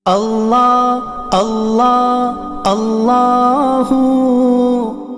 اللہ اللہ اللہ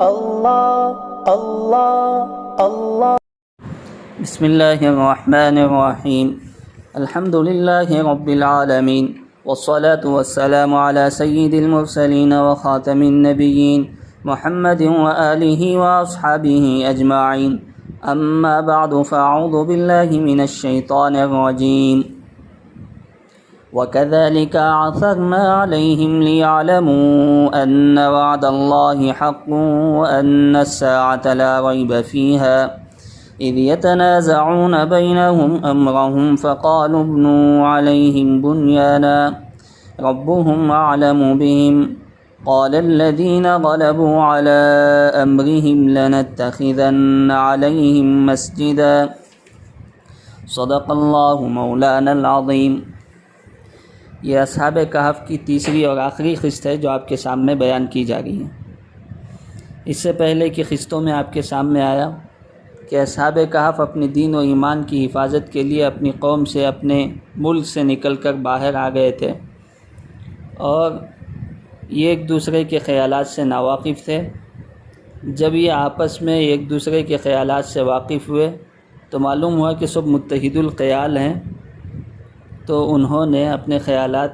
اللہ اللہ اللہ بسم اللہ الرحمن الرحیم الحمد للہ رب العالمین والصلاة والسلام على سید المرسلین وخاتم النبیین محمد وآلہ واصحابہ اجمعین اما بعد فاعوذ باللہ من الشیطان الرجیم وَكَذَلِكَ عَثَرْنَا عَلَيْهِمْ لِيَعْلَمُوا أَنَّ وَعْدَ اللَّهِ حَقٌّ وَأَنَّ السَّاعَةَ لَا رَيْبَ فِيهَا إِذْ يَتَنَازَعُونَ بَيْنَهُمْ أَمْرَهُمْ فَقَالُوا ابْنُوا عَلَيْهِمْ بُنْيَانًا رَبُّهُمْ أَعْلَمُ بِهِمْ قَالَ الَّذِينَ غَلَبُوا عَلَىٰ أَمْرِهِمْ لَنَتَّخِذَنَّ عَلَيْهِمْ مَسْجِدًا صدق اللہ مولانا العظیم۔ یہ اصحاب کہف کی تیسری اور آخری قسط ہے جو آپ کے سامنے بیان کی جا رہی ہے۔ اس سے پہلے کی قسطوں میں آپ کے سامنے آیا کہ اصحاب کہف اپنی دین و ایمان کی حفاظت کے لیے اپنی قوم سے، اپنے ملک سے نکل کر باہر آ گئے تھے اور یہ ایک دوسرے کے خیالات سے ناواقف تھے۔ جب یہ آپس میں ایک دوسرے کے خیالات سے واقف ہوئے تو معلوم ہوا کہ سب متحد الخیال ہیں، تو انہوں نے اپنے خیالات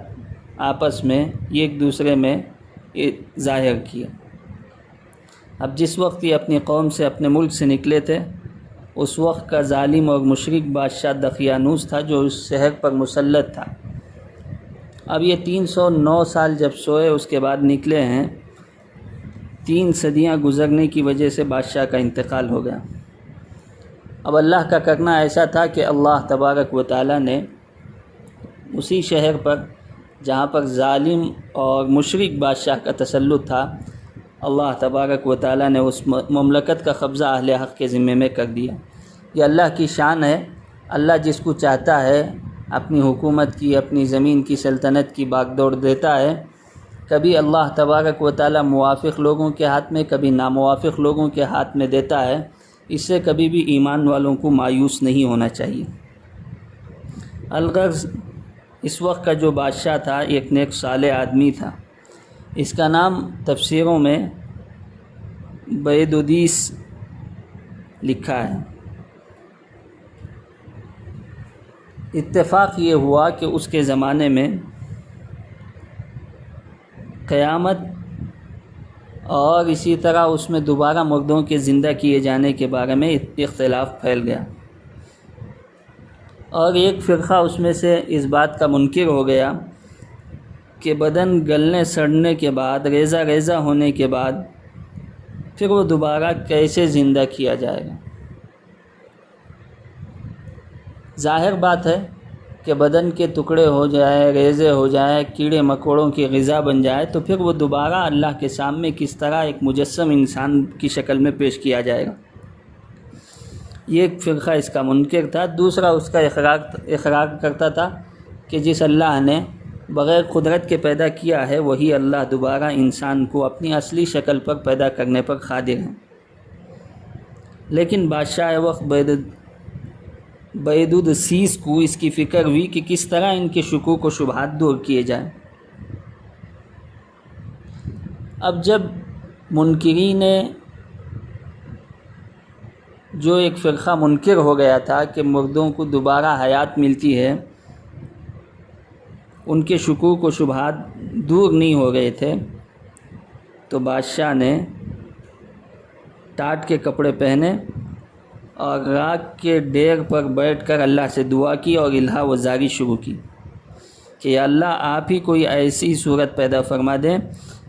آپس میں ایک دوسرے میں ظاہر کیا۔ اب جس وقت یہ اپنی قوم سے، اپنے ملک سے نکلے تھے، اس وقت کا ظالم اور مشرک بادشاہ دقیانوس تھا جو اس شہر پر مسلط تھا۔ اب یہ 309 سال جب سوئے اس کے بعد نکلے ہیں، 3 صدیاں گزرنے کی وجہ سے بادشاہ کا انتقال ہو گیا۔ اب اللہ کا کرنا ایسا تھا کہ اللہ تبارک و تعالیٰ نے اسی شہر پر جہاں پر ظالم اور مشرک بادشاہ کا تسلط تھا، اللہ تبارک و تعالیٰ نے اس مملکت کا قبضہ اہل حق کے ذمے میں کر دیا۔ یہ اللہ کی شان ہے، اللہ جس کو چاہتا ہے اپنی حکومت کی، اپنی زمین کی سلطنت کی باغ دوڑ دیتا ہے۔ کبھی اللہ تبارک و تعالیٰ موافق لوگوں کے ہاتھ میں، کبھی ناموافق لوگوں کے ہاتھ میں دیتا ہے۔ اس سے کبھی بھی ایمان والوں کو مایوس نہیں ہونا چاہیے۔ الغرض اس وقت کا جو بادشاہ تھا ایک نیک صالح آدمی تھا۔ اس کا نام تفسیروں میں بیدودیس لکھا ہے۔ اتفاق یہ ہوا کہ اس کے زمانے میں قیامت اور اسی طرح اس میں دوبارہ مردوں کے زندہ کیے جانے کے بارے میں اختلاف پھیل گیا، اور ایک فرقہ اس میں سے اس بات کا منکر ہو گیا کہ بدن گلنے سڑنے کے بعد، ریزہ ریزہ ہونے کے بعد پھر وہ دوبارہ کیسے زندہ کیا جائے گا۔ ظاہر بات ہے کہ بدن کے ٹکڑے ہو جائے، ریزے ہو جائے، کیڑے مکوڑوں کی غذا بن جائے تو پھر وہ دوبارہ اللہ کے سامنے کس طرح ایک مجسم انسان کی شکل میں پیش کیا جائے گا۔ یہ ایک فرقہ اس کا منکر تھا۔ دوسرا اس کا اقرار کرتا تھا کہ جس اللہ نے بغیر قدرت کے پیدا کیا ہے وہی اللہ دوبارہ انسان کو اپنی اصلی شکل پر پیدا کرنے پر قادر ہے۔ لیکن بادشاہ وقت بیدودسیس کو اس کی فکر ہوئی کہ کس طرح ان کے شکوک و شبہات دور کیے جائیں۔ اب جب منکرین نے جو ایک فرقہ منکر ہو گیا تھا کہ مردوں کو دوبارہ حیات ملتی ہے، ان کے شکوک و شبہات دور نہیں ہو گئے تھے، تو بادشاہ نے ٹاٹ کے کپڑے پہنے اور راکھ کے ڈیر پر بیٹھ کر اللہ سے دعا کی اور الہا و زاری شروع کی کہ یا اللہ آپ ہی کوئی ایسی صورت پیدا فرما دیں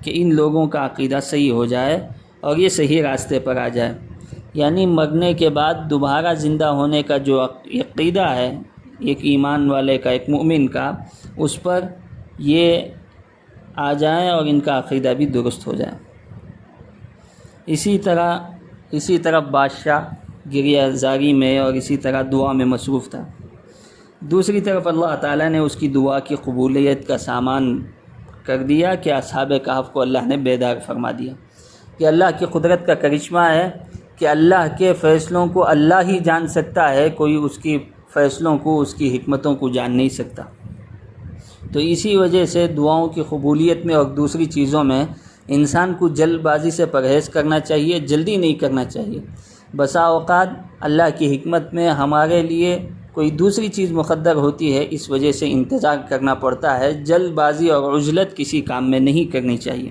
کہ ان لوگوں کا عقیدہ صحیح ہو جائے اور یہ صحیح راستے پر آ جائے۔ یعنی مرنے کے بعد دوبارہ زندہ ہونے کا جو عقیدہ ہے ایک ایمان والے کا، ایک مومن کا، اس پر یہ آ جائیں اور ان کا عقیدہ بھی درست ہو جائے۔ اسی طرح بادشاہ گریہ زاری میں اور اسی طرح دعا میں مصروف تھا۔ دوسری طرف اللہ تعالیٰ نے اس کی دعا کی قبولیت کا سامان کر دیا کہ اصحاب کہف کو اللہ نے بیدار فرما دیا۔ کہ اللہ کی قدرت کا کرشمہ ہے کہ اللہ کے فیصلوں کو اللہ ہی جان سکتا ہے، کوئی اس کی فیصلوں کو، اس کی حکمتوں کو جان نہیں سکتا۔ تو اسی وجہ سے دعاؤں کی قبولیت میں اور دوسری چیزوں میں انسان کو جلد بازی سے پرہیز کرنا چاہیے، جلدی نہیں کرنا چاہیے۔ بسا اوقات اللہ کی حکمت میں ہمارے لیے کوئی دوسری چیز مقدر ہوتی ہے، اس وجہ سے انتظار کرنا پڑتا ہے۔ جلد بازی اور عجلت کسی کام میں نہیں کرنی چاہیے۔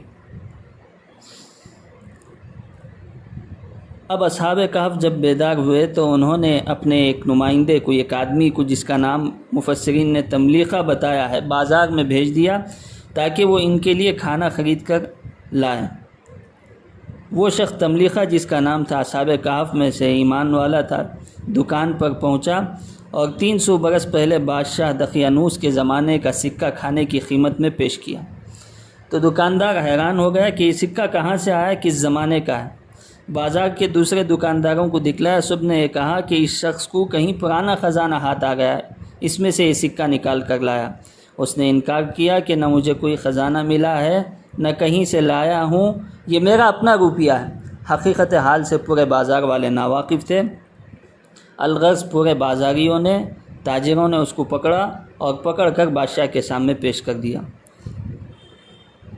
اب اصحاب کہف جب بیدار ہوئے تو انہوں نے اپنے ایک نمائندے کو، ایک آدمی کو جس کا نام مفسرین نے تملیقہ بتایا ہے، بازار میں بھیج دیا تاکہ وہ ان کے لیے کھانا خرید کر لائیں۔ وہ شخص تملیقہ جس کا نام تھا اصحاب کہف میں سے ایمان والا تھا، دکان پر پہنچا اور 300 برس پہلے بادشاہ دقیانوس کے زمانے کا سکہ کھانے کی قیمت میں پیش کیا۔ تو دکاندار حیران ہو گیا کہ یہ سکہ کہاں سے آیا، کس زمانے کا ہے۔ بازار کے دوسرے دکانداروں کو دکھلایا، سب نے یہ کہا کہ اس شخص کو کہیں پرانا خزانہ ہاتھ آ گیا ہے، اس میں سے یہ سکہ نکال کر لایا۔ اس نے انکار کیا کہ نہ مجھے کوئی خزانہ ملا ہے، نہ کہیں سے لایا ہوں، یہ میرا اپنا روپیہ ہے۔ حقیقت حال سے پورے بازار والے ناواقف تھے۔ الغرض پورے بازاریوں نے، تاجروں نے اس کو پکڑا اور پکڑ کر بادشاہ کے سامنے پیش کر دیا۔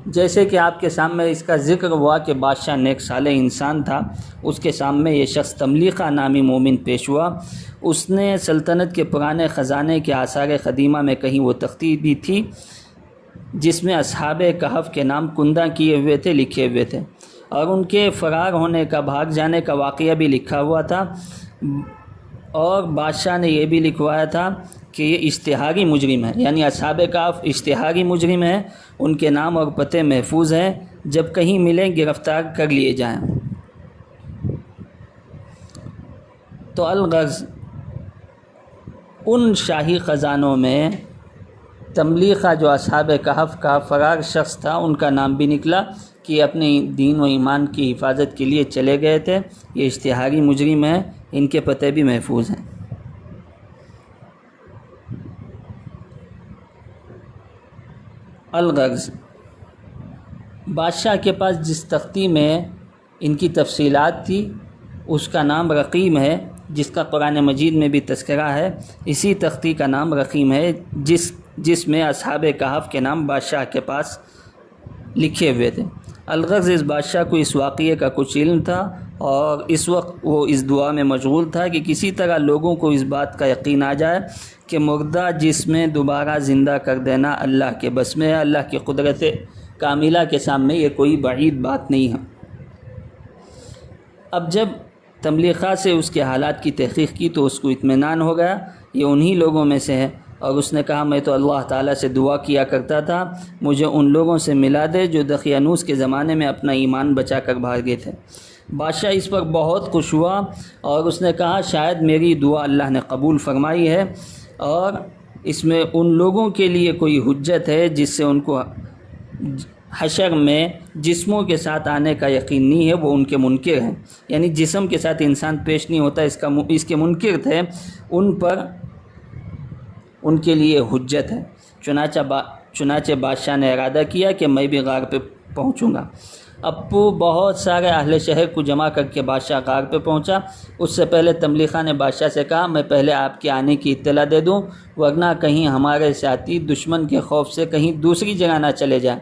جیسے کہ آپ کے سامنے اس کا ذکر ہوا کہ بادشاہ نیک صالح انسان تھا، اس کے سامنے یہ شخص تملیقہ نامی مومن پیش ہوا۔ اس نے سلطنت کے پرانے خزانے کے آثار قدیمہ میں کہیں وہ تختی بھی تھی جس میں اصحاب کہف کے نام کندہ کیے ہوئے تھے، لکھے ہوئے تھے، اور ان کے فرار ہونے کا، بھاگ جانے کا واقعہ بھی لکھا ہوا تھا، اور بادشاہ نے یہ بھی لکھوایا تھا کہ یہ اشتہاری مجرم ہے، یعنی اصحاب کہف اشتہاری مجرم ہیں، ان کے نام اور پتے محفوظ ہیں، جب کہیں ملیں گرفتار کر لیے جائیں۔ تو الغرض ان شاہی خزانوں میں تملیقہ جو اصحاب کہف کا فرار شخص تھا، ان کا نام بھی نکلا کہ یہ اپنے دین و ایمان کی حفاظت کے لیے چلے گئے تھے، یہ اشتہاری مجرم ہیں، ان کے پتے بھی محفوظ ہیں۔ الغرض بادشاہ کے پاس جس تختی میں ان کی تفصیلات تھی اس کا نام رقیم ہے، جس کا قرآن مجید میں بھی تذکرہ ہے۔ اسی تختی کا نام رقیم ہے جس میں اصحاب کہف کے نام بادشاہ کے پاس لکھے ہوئے تھے۔ الغرض اس بادشاہ کو اس واقعے کا کچھ علم تھا، اور اس وقت وہ اس دعا میں مشغول تھا کہ کسی طرح لوگوں کو اس بات کا یقین آ جائے کہ مردہ جسم دوبارہ زندہ کر دینا اللہ کے بس میں ہے، اللہ کی قدرت کاملہ کے سامنے یہ کوئی بعید بات نہیں ہے۔ اب جب تملیقہ سے اس کے حالات کی تحقیق کی تو اس کو اطمینان ہو گیا، یہ انہی لوگوں میں سے ہے، اور اس نے کہا میں تو اللہ تعالیٰ سے دعا کیا کرتا تھا مجھے ان لوگوں سے ملا دے جو دقیانوس کے زمانے میں اپنا ایمان بچا کر بھاگے تھے۔ بادشاہ اس پر بہت خوش ہوا اور اس نے کہا شاید میری دعا اللہ نے قبول فرمائی ہے، اور اس میں ان لوگوں کے لیے کوئی حجت ہے جس سے ان کو حشر میں جسموں کے ساتھ آنے کا یقین نہیں ہے، وہ ان کے منکر ہیں، یعنی جسم کے ساتھ انسان پیش نہیں ہوتا، اس کے منکر تھے، ان پر ان کے لیے حجت ہے۔ چنانچہ بادشاہ نے ارادہ کیا کہ میں بھی غار پہ پہنچوں گا۔ ابو بہت سارے اہل شہر کو جمع کر کے بادشاہ غار پہ پہنچا۔ اس سے پہلے تملیقہ نے بادشاہ سے کہا میں پہلے آپ کے آنے کی اطلاع دے دوں، ورنہ کہیں ہمارے ساتھی دشمن کے خوف سے کہیں دوسری جگہ نہ چلے جائیں۔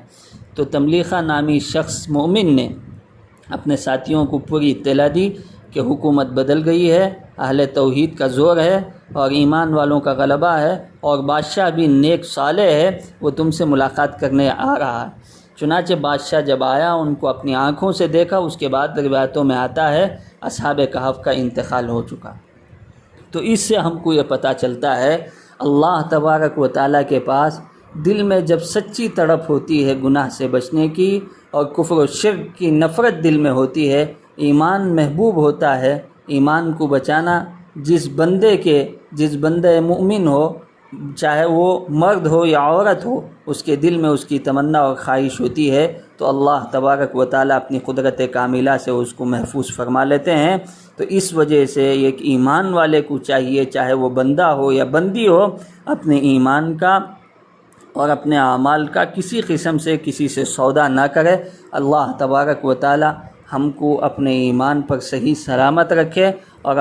تو تملیقہ نامی شخص مومن نے اپنے ساتھیوں کو پوری اطلاع دی کہ حکومت بدل گئی ہے، اہل توحید کا زور ہے اور ایمان والوں کا غلبہ ہے، اور بادشاہ بھی نیک صالح ہے، وہ تم سے ملاقات کرنے آ رہا ہے۔ چنانچہ بادشاہ جب آیا ان کو اپنی آنکھوں سے دیکھا، اس کے بعد روایتوں میں آتا ہے اصحاب کہف کا انتقال ہو چکا۔ تو اس سے ہم کو یہ پتہ چلتا ہے اللہ تبارک و تعالیٰ کے پاس دل میں جب سچی تڑپ ہوتی ہے گناہ سے بچنے کی اور کفر و شرک کی نفرت دل میں ہوتی ہے، ایمان محبوب ہوتا ہے، ایمان کو بچانا جس بندے مومن ہو، چاہے وہ مرد ہو یا عورت ہو، اس کے دل میں اس کی تمنا اور خواہش ہوتی ہے تو اللہ تبارک و تعالیٰ اپنی قدرت کاملہ سے اس کو محفوظ فرما لیتے ہیں۔ تو اس وجہ سے ایک ایمان والے کو چاہیے، چاہے وہ بندہ ہو یا بندی ہو، اپنے ایمان کا اور اپنے اعمال کا کسی قسم سے کسی سے سودا نہ کرے۔ اللہ تبارک و تعالیٰ ہم کو اپنے ایمان پر صحیح سلامت رکھے، اور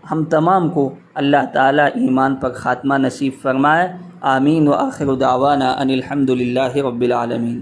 ہم تمام کو اللہ تعالیٰ ایمان پر خاتمہ نصیب فرمائے۔ آمین و آخر دعوانا ان الحمد للہ رب العالمین۔